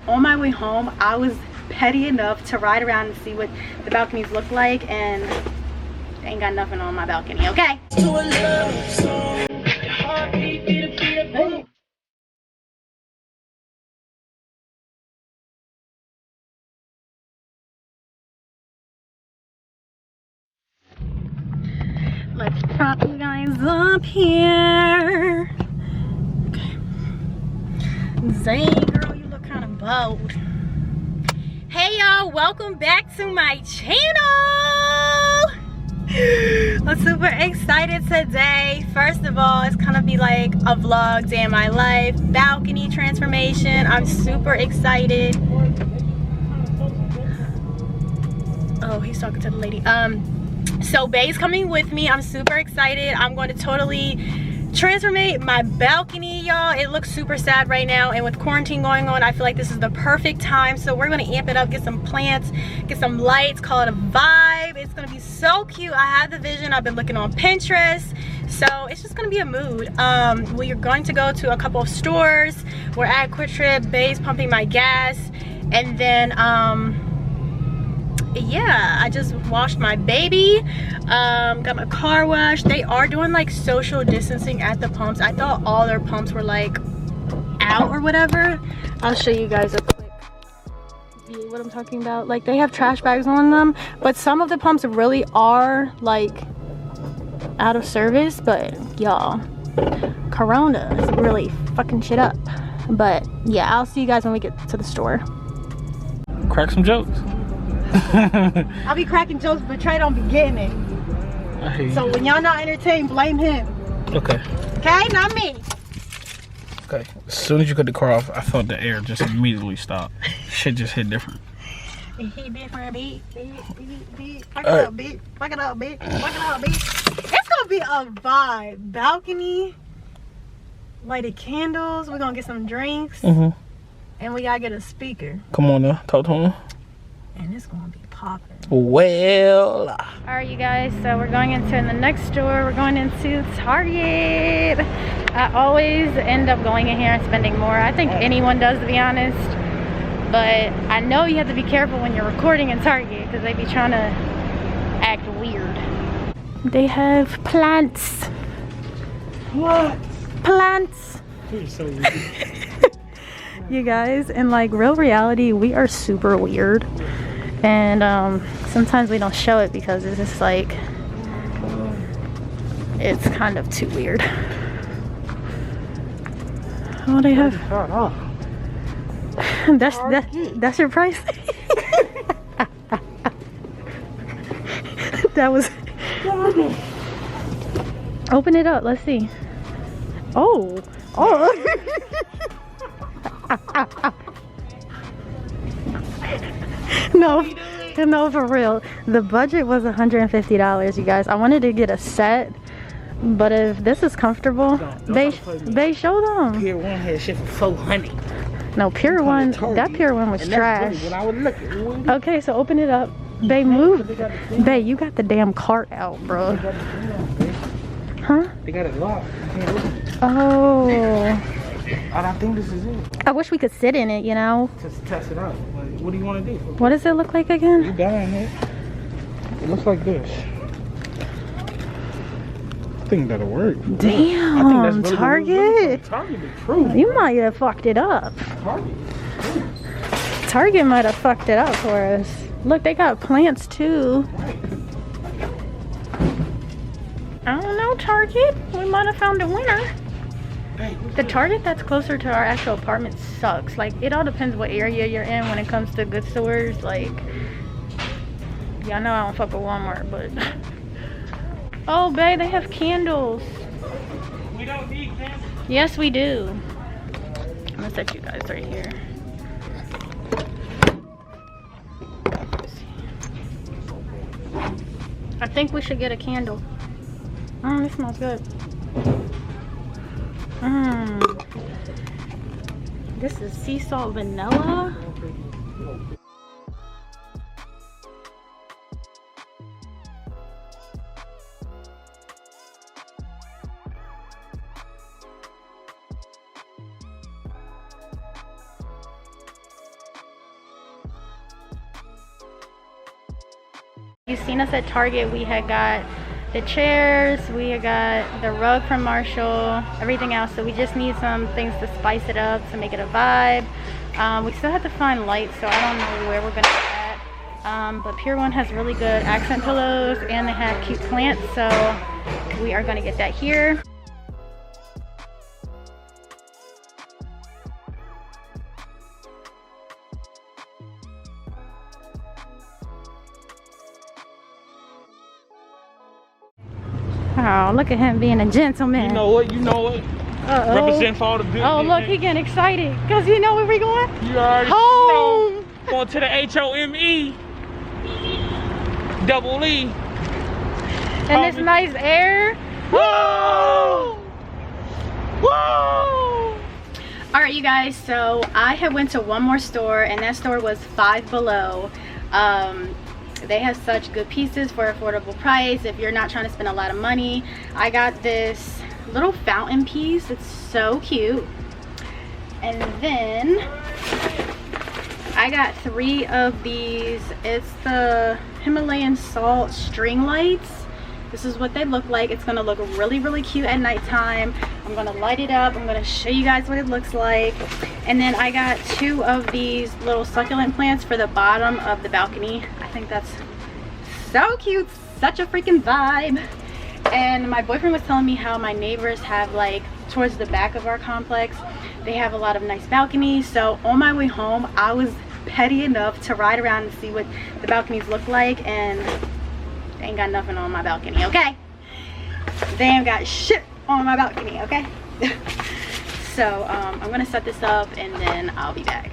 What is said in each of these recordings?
on my way home, I was petty enough to ride around and see what the balconies look like, and ain't got nothing on my balcony, okay? Let's prop you guys up here. Okay. Zay, girl, you look kind of bold. Hey y'all, welcome back to my channel. I'm super excited today. First of all, it's gonna be like a vlog, day in my life, balcony transformation. I'm super excited. Oh, he's talking to the lady. So Bay's coming with me. I'm super excited. I'm going to totally transformate my balcony, y'all. It looks super sad right now, and with quarantine going on, I feel like this is the perfect time. So we're going to amp it up, get some plants, get some lights, call it a vibe. It's going to be so cute. I have the vision. I've been looking on Pinterest, so it's just going to be a mood. We are going to go to a couple of stores. We're at Quick Trip. Bay's pumping my gas, and then yeah, I just washed my baby, got my car washed. They are doing like social distancing at the pumps. I thought all their pumps were like out or whatever. I'll show you guys a quick view what I'm talking about. Like, they have trash bags on them, but some of the pumps really are like out of service. But y'all, Corona is really fucking shit up. But yeah, I'll see you guys when we get to the store. Crack some jokes. I'll be cracking jokes, but Trey don't be getting it. I hate so you. when y'all not entertained, blame him. Okay. Okay, not me. Okay. As soon as you cut the car off, I felt the air just immediately stop. Shit just hit different. It hit different, bitch. Fuck it up, bitch. Fuck it up, bitch. Fuck it up, bitch. It's gonna be a vibe. Balcony, lighted candles. We're gonna get some drinks, and we gotta get a speaker. Come on now, talk to him. And it's gonna be popping. Well, Alright, you guys, so we're going into the next store. We're going into Target. I always end up going in here and spending more. I think anyone does, to be honest. But I know you have to be careful when you're recording in Target, because they be trying to act weird. They have plants. what? Plants. You're so weird. You guys, in like real reality, we are super weird. And sometimes we don't show it because it's just like, it's kind of too weird. Oh, they have that's your price. That was open it up, let's see. Oh no, for real. The budget was $150, you guys. I wanted to get a set, but if this is comfortable, they show them. Pier 1 had shit for $400. No, Pier 1, that Pier 1 was trash. Really when I was looking. Okay, so open it up. Bae, move. Bae, you got the damn cart out, bro. Huh? They got it locked. You can't open it. Oh. I don't think this is it. I wish we could sit in it, you know. Just test it out. Like, what do you want to do? What does it look like again? You dying here. It looks like this. I think that'll work. Damn, I think that's really Target. Target is true. You might have fucked it up. Target might have fucked it up for us. Look, they got plants too. I don't know, Target. We might have found a winner. The Target that's closer to our actual apartment sucks. Like, it all depends what area you're in when it comes to good stores. Like, yeah, I know I don't fuck with Walmart, but oh, babe, they have candles. We don't need candles. Yes, we do. I'm gonna set you guys right here. I think we should get a candle. Oh, this smells good. This is sea salt vanilla. You've seen us at Target. We had got the chairs, we had got the rug from Marshall, everything else. So we just need some things to spice it up, to make it a vibe. We still have to find lights, so I don't know where we're gonna get that. But Pier 1 has really good accent pillows and they have cute plants, so we are gonna get that here. Oh, look at him being a gentleman. You know what? Represent for all the good. Oh, look, he getting excited. Because you know where we going? You already home. know. Going to the HOME. Double E. And this nice air. Whoa! Whoa! Alright, you guys, so I had went to one more store, and that store was Five Below. They have such good pieces for affordable price if you're not trying to spend a lot of money. I got this little fountain piece. It's so cute. And then I got 3 of these. It's the Himalayan salt string lights. This is what they look like. It's gonna look really, really cute at nighttime. I'm gonna light it up. I'm gonna show you guys what it looks like. And then I got 2 of these little succulent plants for the bottom of the balcony. I think that's so cute. Such a freaking vibe. And my boyfriend was telling me how my neighbors have, like, towards the back of our complex, they have a lot of nice balconies. So on my way home, I was petty enough to ride around and see what the balconies look like, and they ain't got nothing on my balcony, okay? They ain't got shit on my balcony, okay? So I'm gonna set this up and then I'll be back.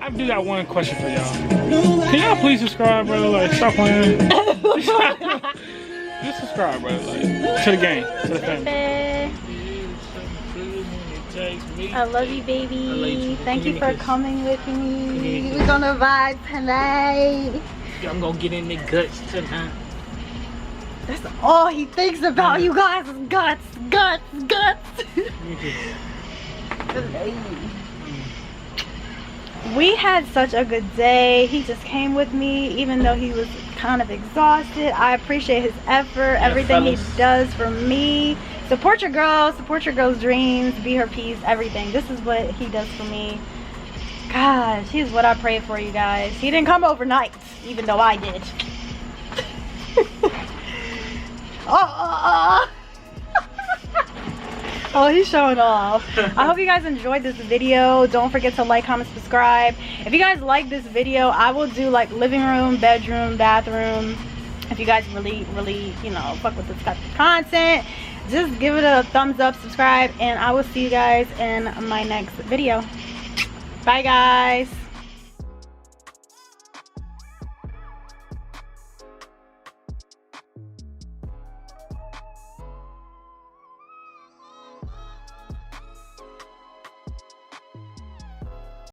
I do got one question for y'all. Can y'all please subscribe, brother? Like, stop playing. Just subscribe, brother. Like, to the game, to the family. I love you, baby. Thank you for coming with me. We're gonna vibe tonight. I'm gonna get in the guts tonight. That's all he thinks about, you guys. Guts, guts, guts. We had such a good day. He just came with me even though he was kind of exhausted. I appreciate his effort, everything he does for me. Support your girl, support your girl's dreams, be her peace, everything. This is what he does for me. Gosh, he's what I pray for, you guys. He didn't come overnight, even though I did. Oh, he's showing off. I hope you guys enjoyed this video. Don't forget to like, comment, subscribe. If you guys like this video, I will do like living room, bedroom, bathroom. If you guys really, you know, fuck with this type of content, just give it a thumbs up, subscribe, and I will see you guys in my next video. Bye, guys.